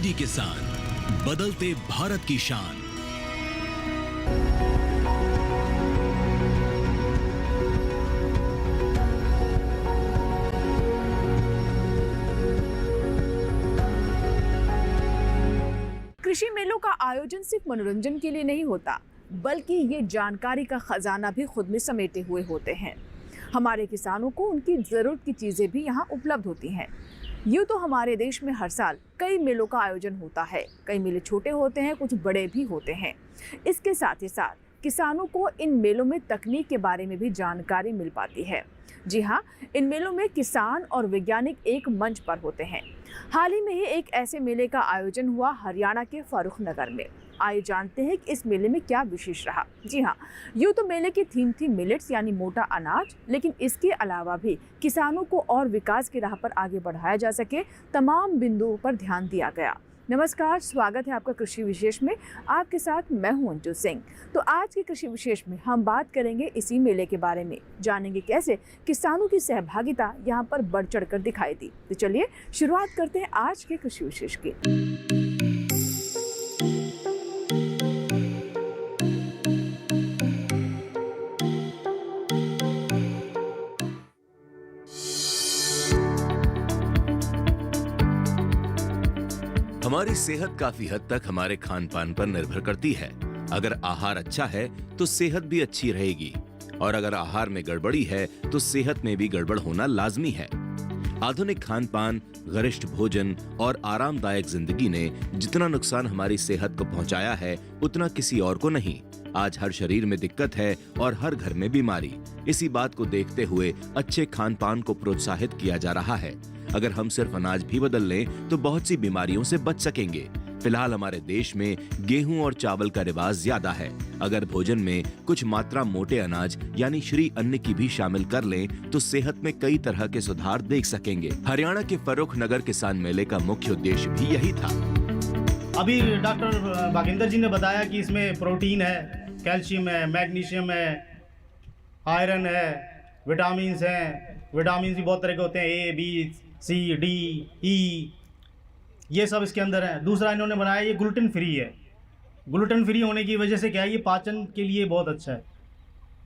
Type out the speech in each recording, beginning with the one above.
कश्मीरी किसान, बदलते भारत की शान। कृषि मेलों का आयोजन सिर्फ मनोरंजन के लिए नहीं होता, बल्कि ये जानकारी का खजाना भी खुद में समेटे हुए होते हैं। हमारे किसानों को उनकी ज़रूरत की चीज़ें भी यहाँ उपलब्ध होती हैं। यूँ तो हमारे देश में हर साल कई मेलों का आयोजन होता है। कई मेले छोटे होते हैं, कुछ बड़े भी होते हैं। इसके साथ ही साथ किसानों को इन मेलों में तकनीक के बारे में भी जानकारी मिल पाती है। जी हाँ, इन मेलों में किसान और वैज्ञानिक एक मंच पर होते हैं। हाल ही में ही एक ऐसे मेले का आयोजन हुआ हरियाणा के फारुखनगर में। आइए जानते हैं कि इस मेले में क्या विशेष रहा। जी हाँ, यूँ तो मेले की थीम थी मिलेट्स यानी मोटा अनाज, लेकिन इसके अलावा भी किसानों को और विकास की राह पर आगे बढ़ाया जा सके, तमाम बिंदुओं पर ध्यान दिया गया। नमस्कार, स्वागत है आपका कृषि विशेष में। आपके साथ मैं हूं अंजू सिंह। तो आज के कृषि विशेष में हम बात करेंगे इसी मेले के बारे में, जानेंगे कैसे किसानों की सहभागिता यहां पर बढ़ चढ़कर दिखाई दी। तो चलिए शुरुआत करते हैं आज के कृषि विशेष की। हमारी सेहत काफी हद तक हमारे खान पान पर निर्भर करती है। अगर आहार अच्छा है तो सेहत भी अच्छी रहेगी, और अगर आहार में गड़बड़ी है तो सेहत में भी गड़बड़ होना लाजमी है। आधुनिक खान पान, गरिष्ठ भोजन और आरामदायक जिंदगी ने जितना नुकसान हमारी सेहत को पहुंचाया है, उतना किसी और को नहीं। आज हर शरीर में दिक्कत है और हर घर में बीमारी। इसी बात को देखते हुए अच्छे खान पान को प्रोत्साहित किया जा रहा है। अगर हम सिर्फ अनाज भी बदल लें तो बहुत सी बीमारियों से बच सकेंगे। फिलहाल हमारे देश में गेहूं और चावल का रिवाज ज्यादा है। अगर भोजन में कुछ मात्रा मोटे अनाज यानी श्री अन्न की भी शामिल कर लें तो सेहत में कई तरह के सुधार देख सकेंगे। हरियाणा के फर्रुखनगर किसान मेले का मुख्य उद्देश्य भी यही था। अभी डॉक्टर भागिंदर जी ने बताया कि इसमें प्रोटीन है, कैल्शियम है, मैग्नीशियम है, आयरन है, विटामिन हैं। विटामिन भी बहुत तरह के होते हैं, ए, बी, सी, डी, ई, ये सब इसके अंदर है। दूसरा इन्होंने बनाया ये ग्लूटेन फ्री है। ग्लूटेन फ्री होने की वजह से क्या है, ये पाचन के लिए बहुत अच्छा है।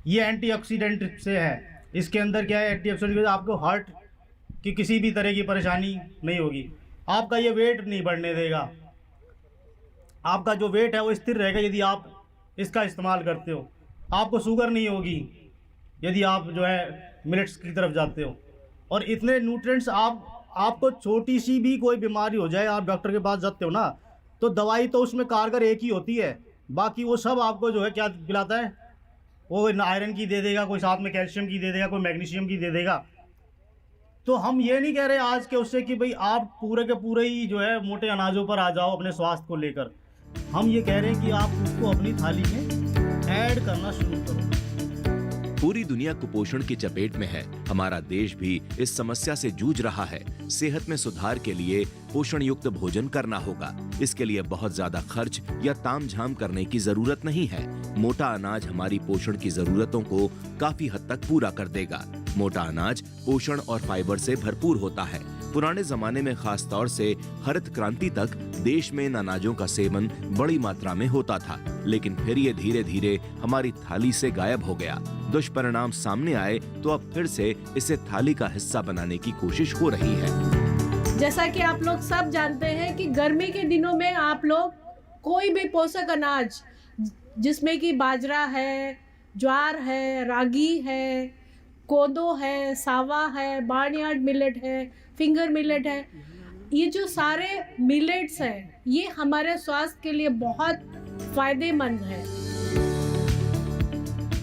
ये एंटीऑक्सीडेंट से है। इसके अंदर क्या है, एंटीऑक्सीडेंट, आपको हार्ट की किसी भी तरह की परेशानी नहीं होगी। आपका ये वेट नहीं बढ़ने देगा। आपका जो वेट है वो स्थिर रहेगा यदि आप इसका इस्तेमाल करते हो। आपको शुगर नहीं होगी यदि आप जो है मिलेट्स की तरफ जाते हो। और इतने न्यूट्रिएंट्स, आपको छोटी सी भी कोई बीमारी हो जाए, आप डॉक्टर के पास जाते हो ना, तो दवाई तो उसमें कारगर एक ही होती है। बाकी वो सब आपको जो है क्या पिलाता है, वो आयरन की दे देगा, कोई साथ में कैल्शियम की दे देगा, कोई मैग्नीशियम की दे देगा। तो हम ये नहीं कह रहे आज के उससे कि भाई आप पूरे के पूरे ही जो है मोटे अनाजों पर आ जाओ अपने स्वास्थ्य को लेकर। हम ये कह रहे हैं कि आप उसको अपनी थाली में ऐड करना शुरू करो। पूरी दुनिया कुपोषण की चपेट में है। हमारा देश भी इस समस्या से जूझ रहा है। सेहत में सुधार के लिए पोषण युक्त भोजन करना होगा। इसके लिए बहुत ज्यादा खर्च या तामझाम करने की जरूरत नहीं है। मोटा अनाज हमारी पोषण की जरूरतों को काफी हद तक पूरा कर देगा। मोटा अनाज पोषण और फाइबर से भरपूर होता है। पुराने जमाने में खास तौर से हरित क्रांति तक देश में इन अनाजों का सेवन बड़ी मात्रा में होता था, लेकिन फिर ये धीरे धीरे हमारी थाली से गायब हो गया। दुष्परिणाम सामने आए तो अब फिर से इसे थाली का हिस्सा बनाने की कोशिश हो रही है। जैसा कि आप लोग सब जानते हैं कि गर्मी के दिनों में आप लोग कोई भी पोषक अनाज, जिसमें कि बाजरा है, ज्वार है, रागी है, कोदो है, सावा है, बार्नयार्ड मिलेट है, फिंगर मिलेट है, ये जो सारे मिलेट्स हैं, ये हमारे स्वास्थ्य के लिए बहुत फायदेमंद है।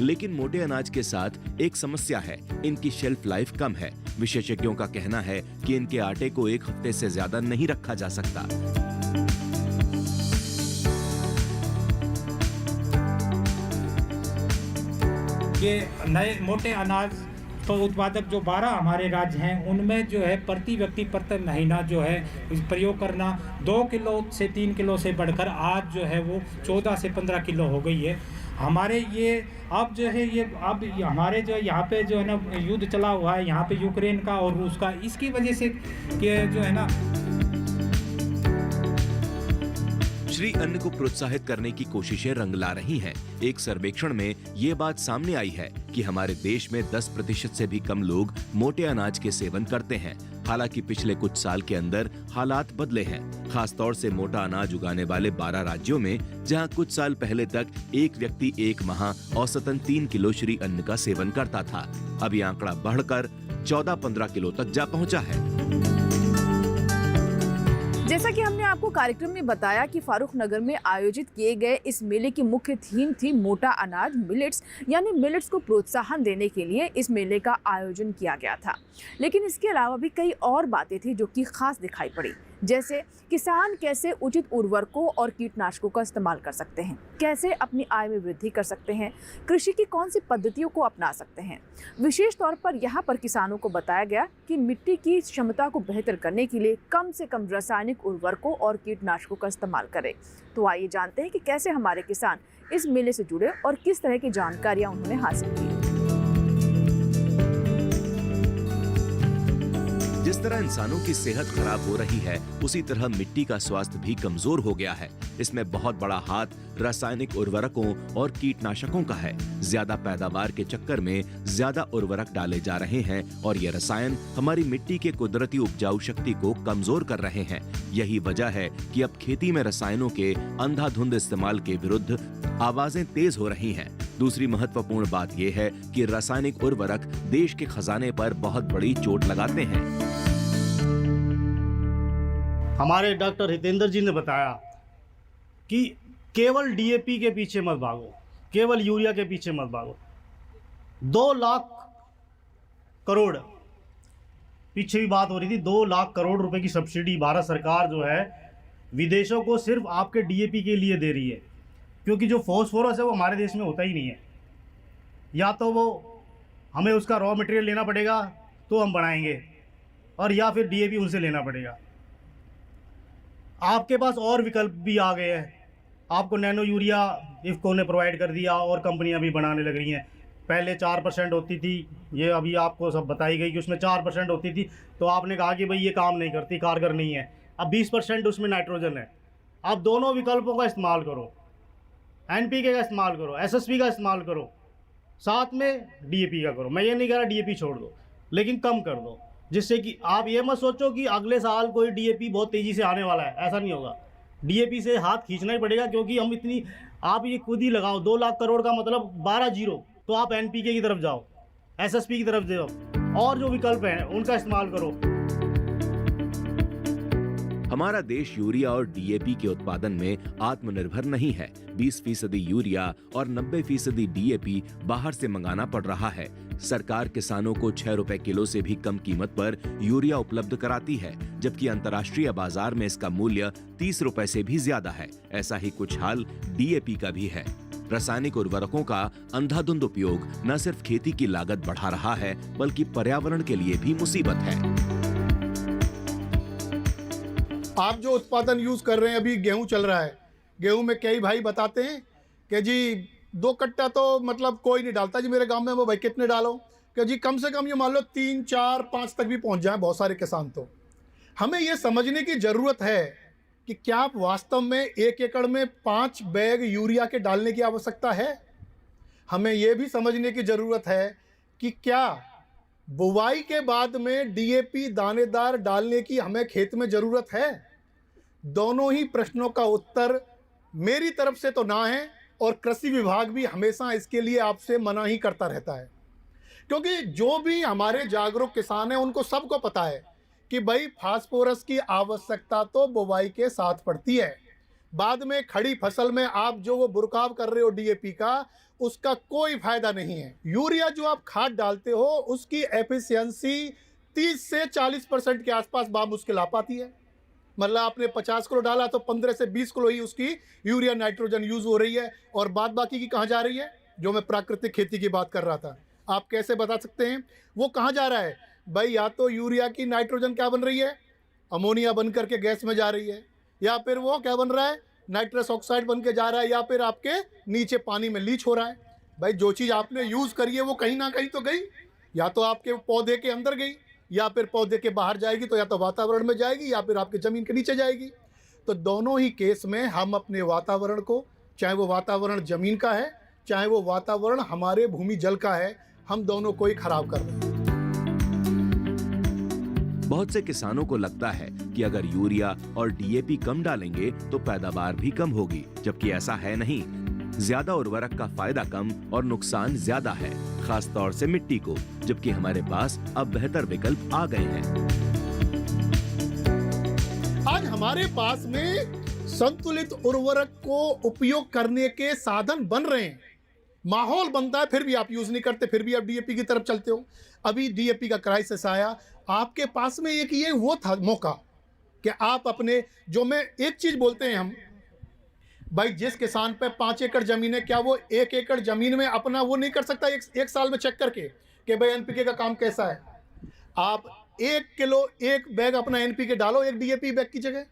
लेकिन मोटे अनाज के साथ एक समस्या है, इनकी शेल्फ लाइफ कम है। विशेषज्ञों का कहना है कि इनके आटे को एक हफ्ते से ज्यादा नहीं रखा जा सकता। ये नए मोटे अनाज तो उत्पादक जो 12 हमारे राज्य हैं, उनमें जो है प्रति व्यक्ति प्रति महीना जो है प्रयोग करना 2 किलो से 3 किलो से बढ़कर आज जो है वो 14 से 15 किलो हो गई है। हमारे ये अब जो है ये अब हमारे जो यहाँ पे जो है ना युद्ध चला हुआ है यहाँ पे यूक्रेन का और रूस का, इसकी वजह से कि जो है ना श्री अन्न को प्रोत्साहित करने की कोशिशें रंग ला रही हैं। एक सर्वेक्षण में ये बात सामने आई है कि हमारे देश में 10% से भी कम लोग मोटे अनाज के सेवन करते हैं। हालांकि पिछले कुछ साल के अंदर हालात बदले हैं, खासतौर से मोटा अनाज उगाने वाले 12 राज्यों में, जहां कुछ साल पहले तक एक व्यक्ति एक माह औसतन 3 किलो श्री अन्न का सेवन करता था। अब ये आंकड़ा बढ़कर 14-15 किलो तक जा पहुंचा है। जैसा कि हमने आपको कार्यक्रम में बताया कि फारूक नगर में आयोजित किए गए इस मेले की मुख्य थीम थी मोटा अनाज, मिलेट्स, यानी मिलेट्स को प्रोत्साहन देने के लिए इस मेले का आयोजन किया गया था। लेकिन इसके अलावा भी कई और बातें थी जो कि खास दिखाई पड़ी, जैसे किसान कैसे उचित उर्वरकों और कीटनाशकों का इस्तेमाल कर सकते हैं, कैसे अपनी आय में वृद्धि कर सकते हैं, कृषि की कौन सी पद्धतियों को अपना सकते हैं। विशेष तौर पर यहाँ पर किसानों को बताया गया कि मिट्टी की क्षमता को बेहतर करने के लिए कम से कम रासायनिक उर्वरकों और कीटनाशकों का इस्तेमाल करें। तो आइए जानते हैं कि कैसे हमारे किसान इस मेले से जुड़े और किस तरह की जानकारियाँ उन्होंने हासिल की। जिस तरह इंसानों की सेहत खराब हो रही है, उसी तरह मिट्टी का स्वास्थ्य भी कमजोर हो गया है। इसमें बहुत बड़ा हाथ रासायनिक उर्वरकों और कीटनाशकों का है। ज्यादा पैदावार के चक्कर में ज्यादा उर्वरक डाले जा रहे हैं और ये रसायन हमारी मिट्टी के कुदरती उपजाऊ शक्ति को कमजोर कर रहे हैं। यही वजह है कि अब खेती में रसायनों के अंधाधुंध इस्तेमाल के विरुद्ध आवाजें तेज हो रही हैं। दूसरी महत्वपूर्ण बात यह है कि रासायनिक उर्वरक देश के खजाने पर बहुत बड़ी चोट लगाते हैं। हमारे डॉक्टर हितेंद्र जी ने बताया कि केवल डीएपी के पीछे मत भागो, केवल यूरिया के पीछे मत भागो। 2 लाख करोड़, पीछे भी बात हो रही थी, 2 लाख करोड़ रुपए की सब्सिडी भारत सरकार जो है विदेशों को सिर्फ आपके डीएपी के लिए दे रही है, क्योंकि जो फॉस्फोरस है वो हमारे देश में होता ही नहीं है। या तो वो हमें उसका रॉ मटेरियल लेना पड़ेगा तो हम बनाएंगे, और या फिर डीएपी उनसे लेना पड़ेगा। आपके पास और विकल्प भी आ गए हैं। आपको नैनो यूरिया इफ़को ने प्रोवाइड कर दिया और कंपनियां भी बनाने लग रही हैं। पहले 4% होती थी, ये अभी आपको सब बताई गई कि उसमें 4% होती थी, तो आपने कहा कि भाई ये काम नहीं करती, कारगर नहीं है। अब 20% उसमें नाइट्रोजन है। आप दोनों विकल्पों का इस्तेमाल करो, एनपीके का इस्तेमाल करो, एसएसपी का इस्तेमाल करो, साथ में डीएपी का करो। मैं ये नहीं कह रहा डीएपी छोड़ दो, लेकिन कम कर दो, जिससे कि आप ये मत सोचो कि अगले साल कोई डीएपी बहुत तेज़ी से आने वाला है। ऐसा नहीं होगा। डीएपी से हाथ खींचना ही पड़ेगा, क्योंकि हम इतनी, आप ये खुद ही लगाओ, 2 लाख करोड़ का मतलब 12 जीरो, तो आप एनपीके की तरफ जाओ, एसएसपी की तरफ जाओ, और जो विकल्प हैं उनका इस्तेमाल करो। हमारा देश यूरिया और डीएपी के उत्पादन में आत्मनिर्भर नहीं है। 20% यूरिया और 90% डीएपी बाहर से मंगाना पड़ रहा है। सरकार किसानों को 6 रुपए किलो से भी कम कीमत पर यूरिया उपलब्ध कराती है, जबकि अंतर्राष्ट्रीय बाजार में इसका मूल्य 30 रुपए से भी ज्यादा है। ऐसा ही कुछ हाल डीएपी का भी है। रासायनिक उर्वरकों का अंधाधुंध उपयोग न सिर्फ खेती की लागत बढ़ा रहा है, बल्कि पर्यावरण के लिए भी मुसीबत है। आप जो उत्पादन यूज कर रहे हैं, अभी गेहूं चल रहा है, गेहूं में कई भाई बताते हैं कि जी 2 कट्टा तो मतलब कोई नहीं डालता जी मेरे गांव में, वो भाई कितने डालो, कि जी कम से कम ये मान लो 3, 4, 5 तक भी पहुंच जाए बहुत सारे किसान। तो हमें ये समझने की ज़रूरत है कि क्या आप वास्तव में 1 एकड़ में 5 बैग यूरिया के डालने की आवश्यकता है। हमें ये भी समझने की ज़रूरत है कि क्या बुवाई के बाद में डीएपी दानेदार डालने की हमें खेत में ज़रूरत है। दोनों ही प्रश्नों का उत्तर मेरी तरफ से तो ना है, और कृषि विभाग भी हमेशा इसके लिए आपसे मना ही करता रहता है, क्योंकि जो भी हमारे जागरूक किसान हैं उनको सबको पता है कि भाई फास्फोरस की आवश्यकता तो बुवाई के साथ पड़ती है। बाद में खड़ी फसल में आप जो वो बुरकाव कर रहे हो डीएपी का, उसका कोई फायदा नहीं है। यूरिया जो आप खाद डालते हो उसकी एफिशिएंसी 30 से 40% के आसपास बामुश्किल आ पाती है। मतलब आपने 50 किलो डाला तो 15 से 20 किलो ही उसकी यूरिया नाइट्रोजन यूज हो रही है, और बाद बाकी की कहाँ जा रही है। जो मैं प्राकृतिक खेती की बात कर रहा था, आप कैसे बता सकते हैं वो कहाँ जा रहा है भाई। या तो यूरिया की नाइट्रोजन क्या बन रही है, अमोनिया बन करके गैस में जा रही है, या फिर वो क्या बन रहा है, नाइट्रस ऑक्साइड बन के जा रहा है, या फिर आपके नीचे पानी में लीच हो रहा है। भाई जो चीज़ आपने यूज़ करी है वो कहीं ना कहीं तो गई, या तो आपके पौधे के अंदर गई, या फिर पौधे के बाहर जाएगी, तो या तो वातावरण में जाएगी, या फिर आपके ज़मीन के नीचे जाएगी। तो दोनों ही केस में हम अपने वातावरण को, चाहे वो वातावरण जमीन का है, चाहे वो वातावरण हमारे भूमि जल का है, हम दोनों को ही खराब कर रहे हैं। बहुत से किसानों को लगता है कि अगर यूरिया और डीएपी कम डालेंगे तो पैदावार भी कम होगी, जबकि ऐसा है नहीं। ज्यादा उर्वरक का फायदा कम और नुकसान ज्यादा है, खास तौर से मिट्टी को, जबकि हमारे पास अब बेहतर विकल्प आ गए हैं। आज हमारे पास में संतुलित उर्वरक को उपयोग करने के साधन बन रहे हैं, माहौल बनता है, फिर भी आप यूज नहीं करते, फिर भी आप डीएपी की तरफ चलते हो। अभी डीएपी का क्राइसिस आया, आपके पास में एक ये वो था मौका कि आप अपने, जो मैं एक चीज बोलते हैं हम भाई, जिस किसान पे 5 एकड़ जमीन है, क्या वो 1 एकड़ जमीन में अपना वो नहीं कर सकता एक साल में चेक करके कि भाई एनपीके का काम कैसा है? आप 1 किलो 1 बैग अपना एनपीके डालो एक डीएपी बैग की जगह,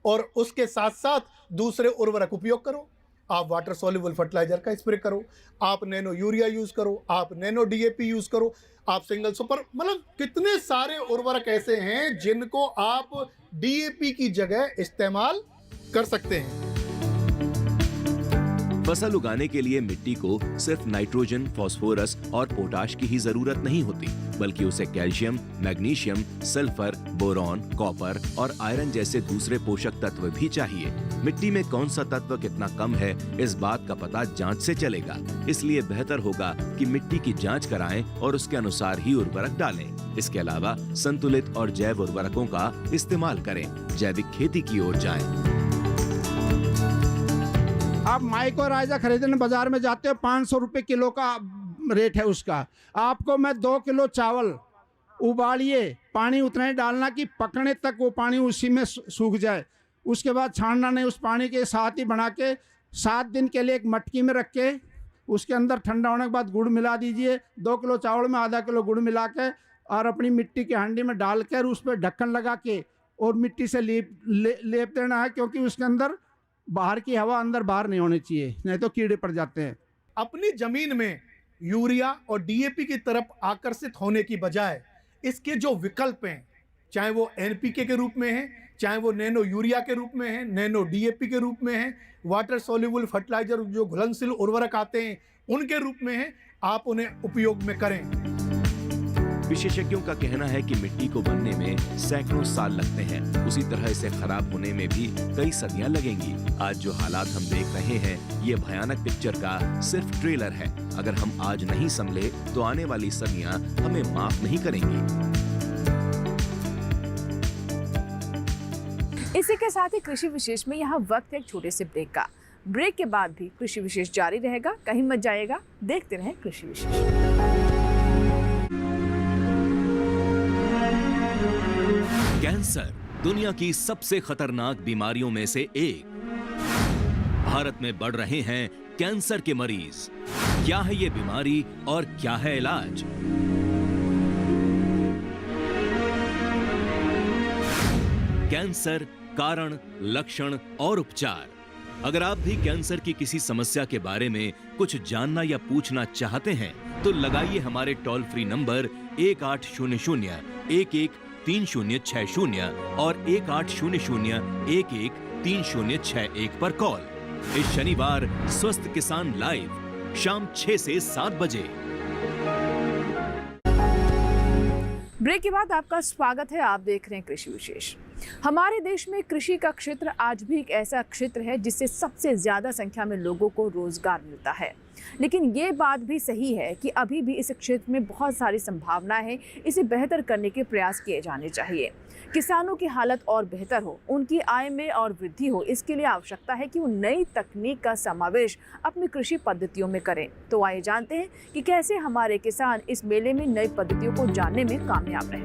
और उसके साथ साथ दूसरे उर्वरक उपयोग करो। आप वाटर सॉल्युबल फर्टिलाइजर का स्प्रे करो, आप नैनो यूरिया यूज करो, आप नैनो डीएपी यूज करो, आप सिंगल सुपर, मतलब कितने सारे उर्वरक ऐसे हैं जिनको आप डीएपी की जगह इस्तेमाल कर सकते हैं। फसल उगाने के लिए मिट्टी को सिर्फ नाइट्रोजन, फास्फोरस और पोटाश की ही जरूरत नहीं होती, बल्कि उसे calcium, magnesium, sulphur, boron, copper और आयरन जैसे दूसरे पोषक तत्व भी चाहिए। मिट्टी में कौन सा तत्व कितना कम है, इस बात का पता जांच से चलेगा। इसलिए बेहतर होगा कि मिट्टी की जांच कराएं और उसके अनुसार ही उर्वरक डालें। इसके अलावा संतुलित और जैव उर्वरकों का इस्तेमाल करें। जैविक खेती की ओर जाएं। आप माइक्रोराइजा खरीदने बाजार में जाते हो, 500 रुपये किलो का रेट है उसका। आपको मैं 2 किलो चावल उबालिए, पानी उतना ही डालना कि पकने तक वो पानी उसी में सूख जाए, उसके बाद छानना नहीं, उस पानी के साथ ही बना के 7 दिन के लिए एक मटकी में रख के उसके अंदर ठंडा होने के बाद गुड़ मिला दीजिए। 2 किलो चावल में आधा किलो गुड़ मिला के और अपनी मिट्टी की हांडी में डाल कर उस पर ढक्कन लगा के और मिट्टी से लेप देना है, क्योंकि उसके अंदर बाहर की हवा अंदर बाहर नहीं होनी चाहिए, नहीं तो कीड़े पड़ जाते हैं। अपनी जमीन में यूरिया और डीएपी की तरफ आकर्षित होने की बजाय इसके जो विकल्प हैं, चाहे वो एनपीके के रूप में है, चाहे वो नैनो यूरिया के रूप में है, नैनो डीएपी के रूप में है, वाटर सॉल्युबल फर्टिलाइजर जो घुलनशील उर्वरक आते हैं उनके रूप में है, आप उन्हें उपयोग में करें। विशेषज्ञों का कहना है कि मिट्टी को बनने में सैकड़ों साल लगते हैं, उसी तरह इसे खराब होने में भी कई सदियां लगेंगी। आज जो हालात हम देख रहे हैं, ये भयानक पिक्चर का सिर्फ ट्रेलर है। अगर हम आज नहीं संभले तो आने वाली सदियां हमें माफ नहीं करेंगी। इसी के साथ ही कृषि विशेष में यहाँ वक्त है एक छोटे से ब्रेक का। ब्रेक के बाद भी कृषि विशेष जारी रहेगा, कहीं मत जाएगा, देखते रहें कृषि विशेष। कैंसर दुनिया की सबसे खतरनाक बीमारियों में से एक। भारत में बढ़ रहे हैं कैंसर के मरीज। क्या है ये बीमारी और क्या है इलाज? कैंसर, कारण, लक्षण और उपचार। अगर आप भी कैंसर की किसी समस्या के बारे में कुछ जानना या पूछना चाहते हैं तो लगाइए हमारे टोल फ्री नंबर 1800-113060 और 1800-113061 पर कॉल। इस शनिवार स्वस्थ किसान लाइव शाम 6 से 7 बजे। ब्रेक के बाद आपका स्वागत है। आप देख रहे हैं कृषि विशेष। हमारे देश में कृषि का क्षेत्र आज भी एक ऐसा क्षेत्र है जिससे सबसे ज्यादा संख्या में लोगों को रोजगार मिलता है, लेकिन ये बात भी सही है कि अभी भी इस क्षेत्र में बहुत सारी संभावनाएं हैं। इसे बेहतर करने के प्रयास किए जाने चाहिए। किसानों की हालत और बेहतर हो, उनकी आय में और वृद्धि हो, इसके लिए आवश्यकता है कि वो नई तकनीक का समावेश अपनी कृषि पद्धतियों में करें। तो आइए जानते हैं कि कैसे हमारे किसान इस मेले में नई पद्धतियों को जानने में कामयाब रहे।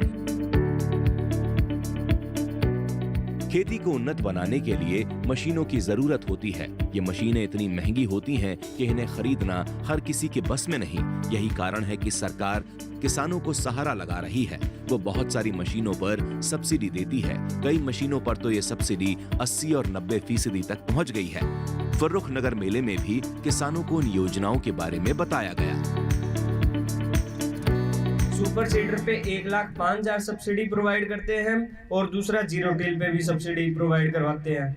खेती को उन्नत बनाने के लिए मशीनों की जरूरत होती है। ये मशीनें इतनी महंगी होती हैं कि इन्हें खरीदना हर किसी के बस में नहीं। यही कारण है कि सरकार किसानों को सहारा लगा रही है। वो बहुत सारी मशीनों पर सब्सिडी देती है। कई मशीनों पर तो ये सब्सिडी 80 और 90% तक पहुंच गई है। फर्रुखनगर मेले में भी किसानों को इन योजनाओं के बारे में बताया गया। सुपर सीडर पे 1,05,000 सब्सिडी प्रोवाइड करते हैं और दूसरा जीरो टिल पे भी सब्सिडी प्रोवाइड करवाते हैं।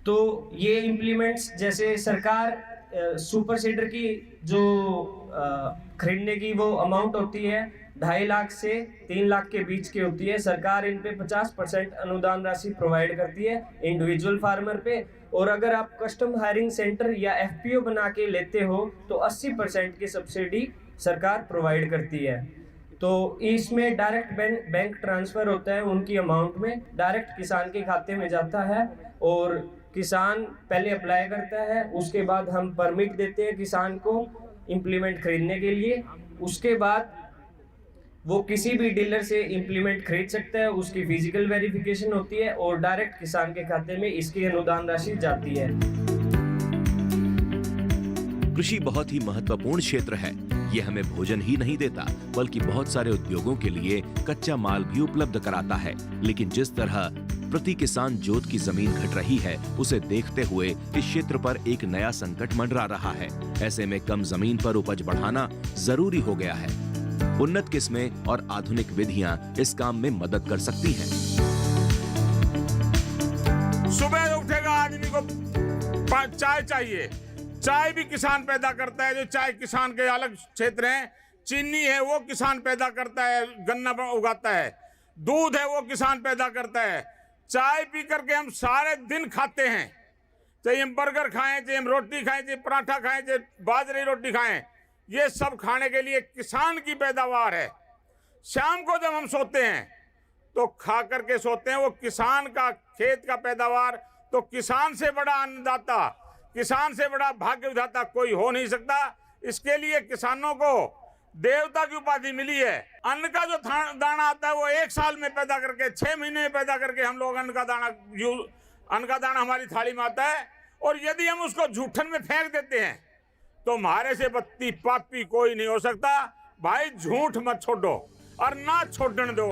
तो ये इम्प्लीमेंट्स जैसे सरकार सुपर सीडर की जो खरीदने की वो अमाउंट होती है 2.5 लाख से 3 लाख के बीच की होती है। सरकार इन पे 50% अनुदान राशि प्रोवाइड करती है इंडिविजुअल फार्मर पे, और अगर आप कस्टम हायरिंग सेंटर या FPO बना के लेते हो तो 80% की सब्सिडी सरकार प्रोवाइड करती है। तो इसमें डायरेक्ट बैंक ट्रांसफ़र होता है, उनकी अमाउंट में डायरेक्ट किसान के खाते में जाता है और किसान पहले अप्लाई करता है, उसके बाद हम परमिट देते हैं किसान को इम्प्लीमेंट खरीदने के लिए। उसके बाद वो किसी भी डीलर से इम्प्लीमेंट खरीद सकता है, उसकी फिजिकल वेरिफिकेशन होती है और डायरेक्ट किसान के खाते में इसकी अनुदान राशि जाती है। कृषि बहुत ही महत्वपूर्ण क्षेत्र है। ये हमें भोजन ही नहीं देता बल्कि बहुत सारे उद्योगों के लिए कच्चा माल भी उपलब्ध कराता है। लेकिन जिस तरह प्रति किसान जोत की जमीन घट रही है, उसे देखते हुए इस क्षेत्र पर एक नया संकट मंडरा रहा है। ऐसे में कम जमीन पर उपज बढ़ाना जरूरी हो गया है। उन्नत किस्में और आधुनिक विधियां इस काम में मदद कर सकती हैं। सुबह उठेगा आदमी को चाय चाहिए, चाय भी किसान पैदा करता है। जो चाय किसान के अलग क्षेत्र हैं, चीनी है वो किसान पैदा करता है, गन्ना उगाता है, दूध है वो किसान पैदा करता है। चाय पी करके हम सारे दिन खाते हैं, चाहे हम बर्गर खाएं, चाहे हम रोटी खाएं, चाहे पराठा खाएं, चाहे बाजरे रोटी खाएं, ये सब खाने के लिए किसान की पैदावार है। शाम को जब हम सोते हैं तो खा करके सोते हैं, वो किसान का खेत का पैदावार। तो किसान से बड़ा अन्नदाता, किसान से बड़ा भाग्य विधाता कोई हो नहीं सकता। इसके लिए किसानों को देवता की उपाधि मिली है। अन्न का जो दाना आता है वो 1 साल में पैदा करके 6 महीने में पैदा करके हम लोग अन्न का दाना हमारी थाली में आता है। और यदि हम उसको जूठन में फेंक देते हैं तो हमारे से बत्ती पापी कोई नहीं हो सकता। भाई झूठ मत छोड़ो और ना छोड़ने दो।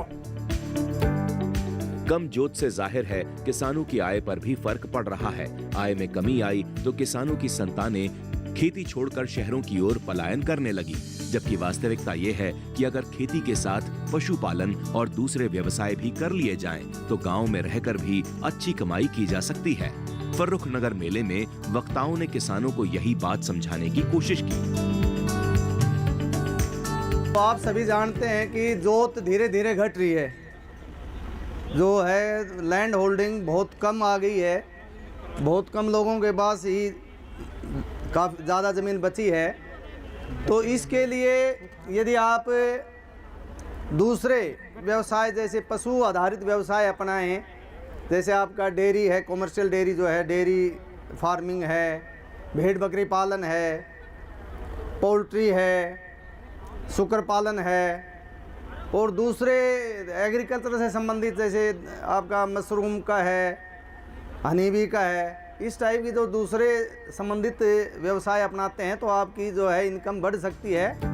कम जोत से जाहिर है किसानों की आय पर भी फर्क पड़ रहा है। आय में कमी आई तो किसानों की संतानें खेती छोड़कर शहरों की ओर पलायन करने लगी। जबकि वास्तविकता ये है कि अगर खेती के साथ पशुपालन और दूसरे व्यवसाय भी कर लिए जाएं, तो गांव में रहकर भी अच्छी कमाई की जा सकती है। फर्रुखनगर मेले में वक्ताओं ने किसानों को यही बात समझाने की कोशिश की। तो आप सभी जानते हैं कि जोत धीरे धीरे घट रही है, जो है लैंड होल्डिंग बहुत कम आ गई है। बहुत कम लोगों के पास ही काफ़ी ज़्यादा ज़मीन बची है। तो इसके लिए यदि आप दूसरे व्यवसाय जैसे पशु आधारित व्यवसाय अपनाएं, जैसे आपका डेयरी है, कॉमर्शियल डेयरी जो है, डेयरी फार्मिंग है, भेड़ बकरी पालन है, पोल्ट्री है, सुकर पालन है, और दूसरे एग्रीकल्चर से संबंधित जैसे आपका मशरूम का है, हनी बी का है, इस टाइप की जो दूसरे संबंधित व्यवसाय अपनाते हैं तो आपकी जो है इनकम बढ़ सकती है।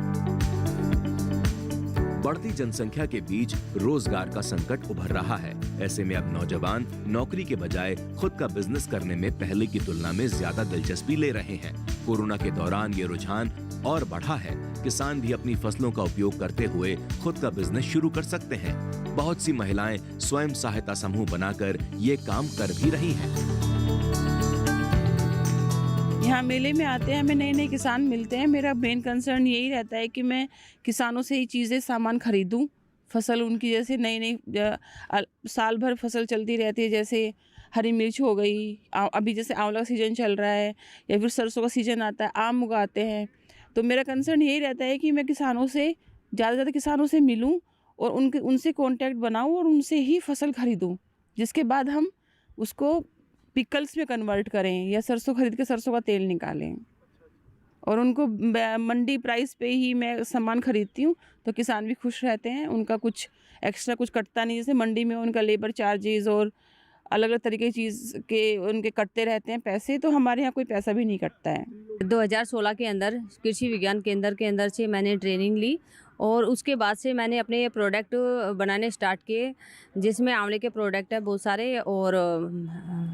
बढ़ती जनसंख्या के बीच रोजगार का संकट उभर रहा है। ऐसे में अब नौजवान नौकरी के बजाय खुद का बिजनेस करने में पहले की तुलना में ज्यादा दिलचस्पी ले रहे हैं। कोरोना के दौरान ये रुझान और बढ़ा है। किसान भी अपनी फसलों का उपयोग करते हुए खुद का बिजनेस शुरू कर सकते हैं। बहुत सी महिलाएं स्वयं सहायता समूह बनाकर ये काम कर भी रही हैं। यहाँ मेले में आते हैं, हमें नए नए किसान मिलते हैं। मेरा मेन कंसर्न यही रहता है कि मैं किसानों से ही चीज़ें सामान खरीदूं। फसल उनकी जैसे नई नई साल भर फसल चलती रहती है, जैसे हरी मिर्च हो गई, अभी जैसे आंवला का सीज़न चल रहा है, या फिर सरसों का सीज़न आता है, आम उगाते हैं। तो मेरा कंसर्न यही रहता है कि मैं किसानों से ज़्यादा किसानों से मिलूं और उनसे कांटेक्ट बनाऊं और उनसे ही फसल खरीदूं, जिसके बाद हम उसको पिकल्स में कन्वर्ट करें या सरसों खरीद के सरसों का तेल निकालें। और उनको मंडी प्राइस पे ही मैं सामान खरीदती हूँ, तो किसान भी खुश रहते हैं, उनका कुछ एक्स्ट्रा कुछ कटता नहीं। जैसे मंडी में उनका लेबर चार्जेस और अलग अलग तरीके की चीज़ के उनके कटते रहते हैं पैसे, तो हमारे यहाँ कोई पैसा भी नहीं कटता है। 2016 के अंदर कृषि विज्ञान केंद्र के अंदर से मैंने ट्रेनिंग ली और उसके बाद से मैंने अपने ये प्रोडक्ट बनाने स्टार्ट किए, जिसमें आंवले के प्रोडक्ट है बहुत सारे और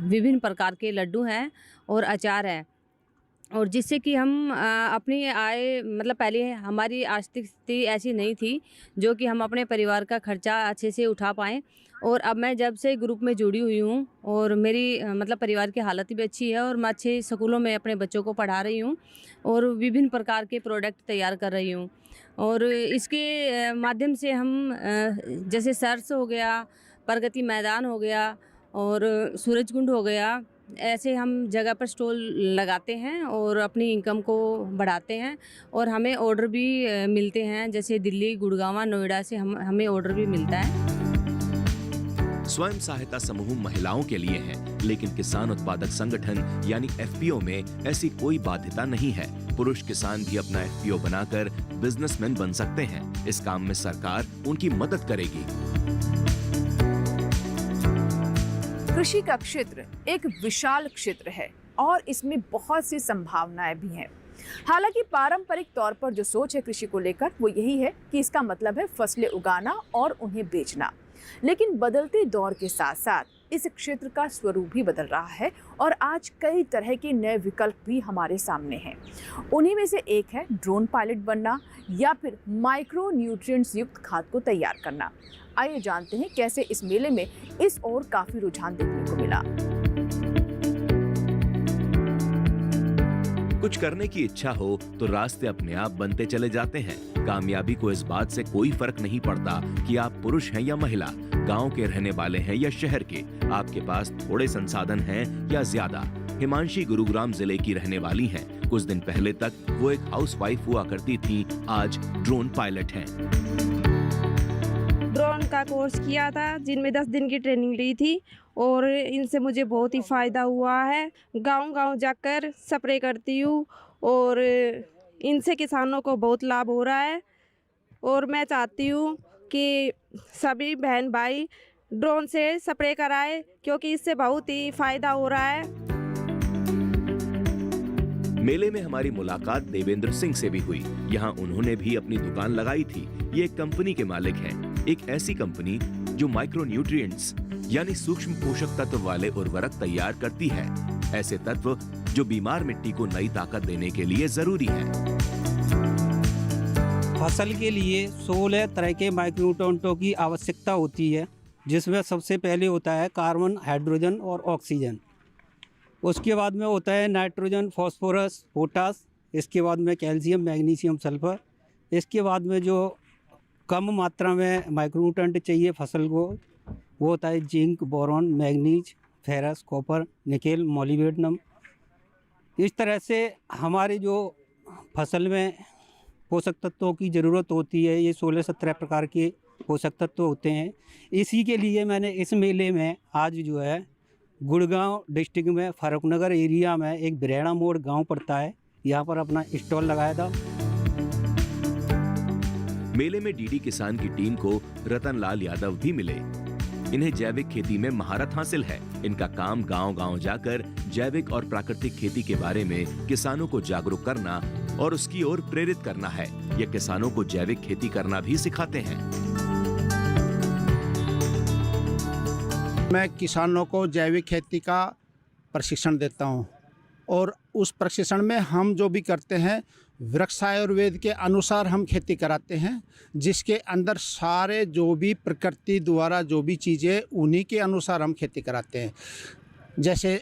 विभिन्न प्रकार के लड्डू हैं और अचार है। और जिससे कि हम अपनी आय मतलब पहले हमारी आर्थिक स्थिति ऐसी नहीं थी जो कि हम अपने परिवार का खर्चा अच्छे से उठा पाएँ। और अब मैं जब से ग्रुप में जुड़ी हुई हूँ और मेरी मतलब परिवार की हालत भी अच्छी है और मैं अच्छे स्कूलों में अपने बच्चों को पढ़ा रही हूँ और विभिन्न प्रकार के प्रोडक्ट तैयार कर रही हूँ। और इसके माध्यम से हम जैसे सर्स हो गया, प्रगति मैदान हो गया और सूरजकुंड हो गया, ऐसे हम जगह पर स्टॉल लगाते हैं और अपनी इनकम को बढ़ाते हैं। और हमें ऑर्डर भी मिलते हैं, जैसे दिल्ली, गुड़गांव, नोएडा से हमें ऑर्डर भी मिलता है। स्वयं सहायता समूह महिलाओं के लिए है, लेकिन किसान उत्पादक संगठन यानी एफपीओ में ऐसी कोई बाध्यता नहीं है। पुरुष किसान भी अपना एफपीओ बनाकर बिजनेसमैन बन सकते हैं। इस काम में सरकार उनकी मदद करेगी। कृषि का क्षेत्र एक विशाल क्षेत्र है और इसमें बहुत सी संभावनाएं भी हैं। हालांकि पारंपरिक तौर पर जो सोच है कृषि को लेकर वो यही है कि इसका मतलब है फसलें उगाना और उन्हें बेचना। लेकिन बदलते दौर के साथ साथ इस क्षेत्र का स्वरूप भी बदल रहा है और आज कई तरह के नए विकल्प भी हमारे सामने हैं। उन्हीं में से एक है ड्रोन पायलट बनना या फिर माइक्रो न्यूट्रिएंट्स युक्त खाद को तैयार करना। आइए जानते हैं कैसे इस मेले में इस ओर काफी रुझान देखने को मिला। कुछ करने की इच्छा हो तो रास्ते अपने आप बनते चले जाते हैं। कामयाबी को इस बात से कोई फर्क नहीं पड़ता कि आप पुरुष हैं या महिला, गांव के रहने वाले हैं या शहर के, आपके पास थोड़े संसाधन हैं या ज्यादा। हिमांशी गुरुग्राम जिले की रहने वाली हैं। कुछ दिन पहले तक वो एक हाउसवाइफ हुआ करती थी, आज ड्रोन पायलट हैं। ड्रोन का कोर्स किया था जिनमें 10 दिन की ट्रेनिंग ली थी और इनसे मुझे बहुत ही फ़ायदा हुआ है। गांव-गांव जाकर स्प्रे करती हूँ और इनसे किसानों को बहुत लाभ हो रहा है। और मैं चाहती हूँ कि सभी बहन भाई ड्रोन से स्प्रे कराएं क्योंकि इससे बहुत ही फ़ायदा हो रहा है। मेले में हमारी मुलाकात देवेंद्र सिंह से भी हुई। यहाँ उन्होंने भी अपनी दुकान लगाई थी। ये एक कंपनी के मालिक हैं, एक ऐसी कंपनी जो माइक्रो न्यूट्रिएंट्स यानी सूक्ष्म पोषक तत्व वाले उर्वरक तैयार करती है, ऐसे तत्व जो बीमार मिट्टी को नई ताकत देने के लिए जरूरी है। फसल के लिए 16 तरह के माइक्रोन्यूट्रिएंटों की आवश्यकता होती है, जिसमें सबसे पहले होता है कार्बन, हाइड्रोजन और ऑक्सीजन। उसके बाद में होता है नाइट्रोजन, फास्फोरस, पोटास। इसके बाद में कैल्शियम, मैग्नीशियम, सल्फर। इसके बाद में जो कम मात्रा में माइक्रोन्यूट्रिएंट चाहिए फसल को वो होता है zinc, boron, manganese, ferrous, copper, nickel, molybdenum. इस तरह से हमारी जो फसल में पोषक तत्वों की ज़रूरत होती है, ये 16-17 प्रकार के पोषक तत्व होते हैं। इसी के लिए मैंने इस मेले में आज जो है गुड़गांव डिस्ट्रिक्ट में फारूकनगर एरिया में एक बिरेड़ा मोड़ गांव पड़ता है, यहाँ पर अपना स्टॉल लगाया था। मेले में डीडी किसान की टीम को रतनलाल यादव भी मिले। इन्हें जैविक खेती में महारत हासिल है। इनका काम गांव-गांव जाकर जैविक और प्राकृतिक खेती के बारे में किसानों को जागरूक करना और उसकी ओर प्रेरित करना है। ये किसानों को जैविक खेती करना भी सिखाते हैं। मैं किसानों को जैविक खेती का प्रशिक्षण देता हूँ और उस प्रशिक्षण में हम जो भी करते हैं वृक्ष आयुर्वेद के अनुसार हम खेती कराते हैं, जिसके अंदर सारे जो भी प्रकृति द्वारा जो भी चीज़ें उन्हीं के अनुसार हम खेती कराते हैं। जैसे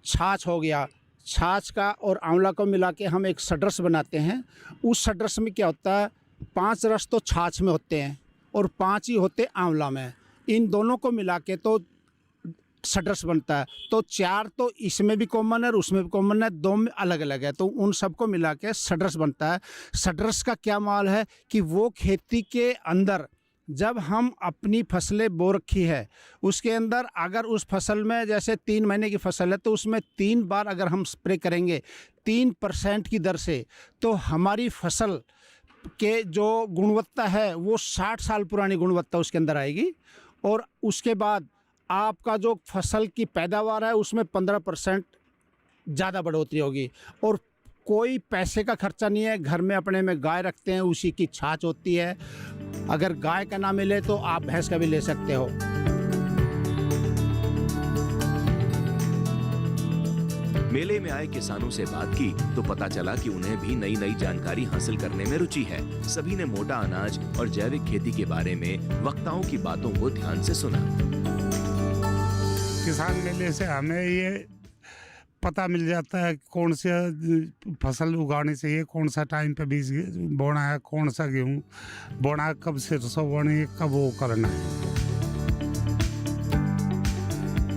छाछ हो गया, छाछ का और आंवला को मिला के हम एक षड्रस बनाते हैं। उस षड्रस में क्या होता है, 5 रस तो छाछ में होते हैं और 5 ही होते आंवला में। इन दोनों को मिला के तो षड्रस बनता है। तो 4 तो इसमें भी कॉमन है और उसमें भी कॉमन है, 2 में अलग अलग है, तो उन सबको मिला के षड्रस बनता है। षड्रस का क्या माल है कि वो खेती के अंदर जब हम अपनी फसलें बो रखी है उसके अंदर अगर उस फसल में जैसे 3 महीने की फसल है तो उसमें 3 बार अगर हम स्प्रे करेंगे 3% की दर से, तो हमारी फसल के जो गुणवत्ता है वो 60 साल पुरानी गुणवत्ता उसके अंदर आएगी। और उसके बाद आपका जो फसल की पैदावार है उसमें 15% ज़्यादा बढ़ोतरी होगी। और कोई पैसे का खर्चा नहीं है, घर में अपने में गाय रखते हैं, उसी की छाछ होती है। अगर गाय का ना मिले तो आप भैंस का भी ले सकते हो। मेले में आए किसानों से बात की तो पता चला कि उन्हें भी नई नई जानकारी हासिल करने में रुचि है। सभी ने मोटा अनाज और जैविक खेती के बारे में वक्ताओं की बातों को ध्यान से सुना। किसान मेले से हमें ये पता मिल जाता है कौन सा फसल उगानी चाहिए, कौन सा टाइम पे बीज बोना है, कौन सा गेहूँ बोना है, कब सरसों बोनी है, कब वो करना है।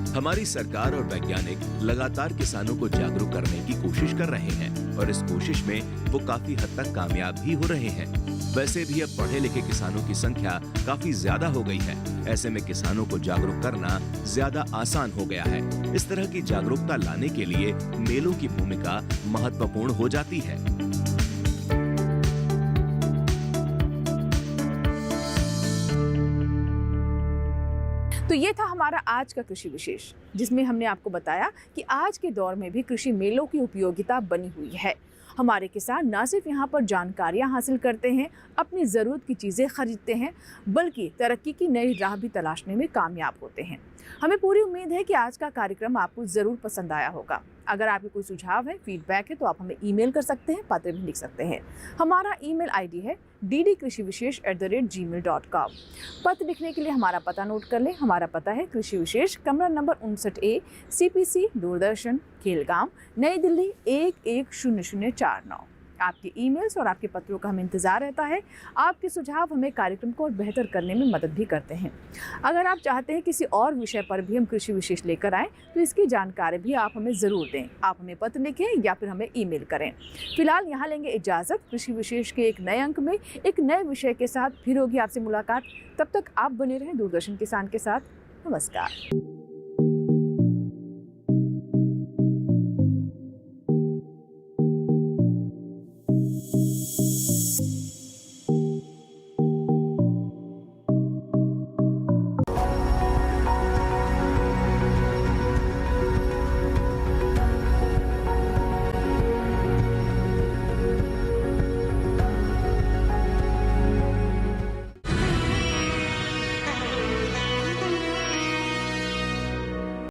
हमारी सरकार और वैज्ञानिक लगातार किसानों को जागरूक करने की कोशिश कर रहे हैं और इस कोशिश में वो काफी हद तक कामयाब भी हो रहे हैं। वैसे भी अब पढ़े लिखे किसानों की संख्या काफी ज्यादा हो गई है। ऐसे में किसानों को जागरूक करना ज्यादा आसान हो गया है। इस तरह की जागरूकता लाने के लिए मेलों की भूमिका महत्वपूर्ण हो जाती है। तो ये था हमारा आज का कृषि विशेष, जिसमें हमने आपको बताया कि आज के दौर में भी कृषि मेलों की उपयोगिता बनी हुई है। हमारे किसान न सिर्फ यहाँ पर जानकारियाँ हासिल करते हैं, अपनी ज़रूरत की चीज़ें खरीदते हैं, बल्कि तरक्की की नई राह भी तलाशने में कामयाब होते हैं। हमें पूरी उम्मीद है कि आज का कार्यक्रम आपको ज़रूर पसंद आया होगा। अगर आपके कोई सुझाव है, फीडबैक है, तो आप हमें ईमेल कर सकते हैं, पत्र भी लिख सकते हैं। हमारा ईमेल आईडी है ddkrishivishesh@gmail.com। पत्र लिखने के लिए हमारा पता नोट कर लें। हमारा पता है कृषि विशेष, कमरा number 59A, CPC, Doordarshan, Khelgaon, नई दिल्ली 110049। आपके ईमेल्स और आपके पत्रों का हमें इंतज़ार रहता है। आपके सुझाव हमें कार्यक्रम को और बेहतर करने में मदद भी करते हैं। अगर आप चाहते हैं किसी और विषय पर भी हम कृषि विशेष लेकर आएँ, तो इसकी जानकारी भी आप हमें ज़रूर दें। आप हमें पत्र लिखें या फिर हमें ईमेल करें। फिलहाल यहाँ लेंगे इजाज़त। कृषि विशेष के एक नए अंक में एक नए विषय के साथ फिर होगी आपसे मुलाकात। तब तक आप बने रहें दूरदर्शन किसान के साथ। नमस्कार।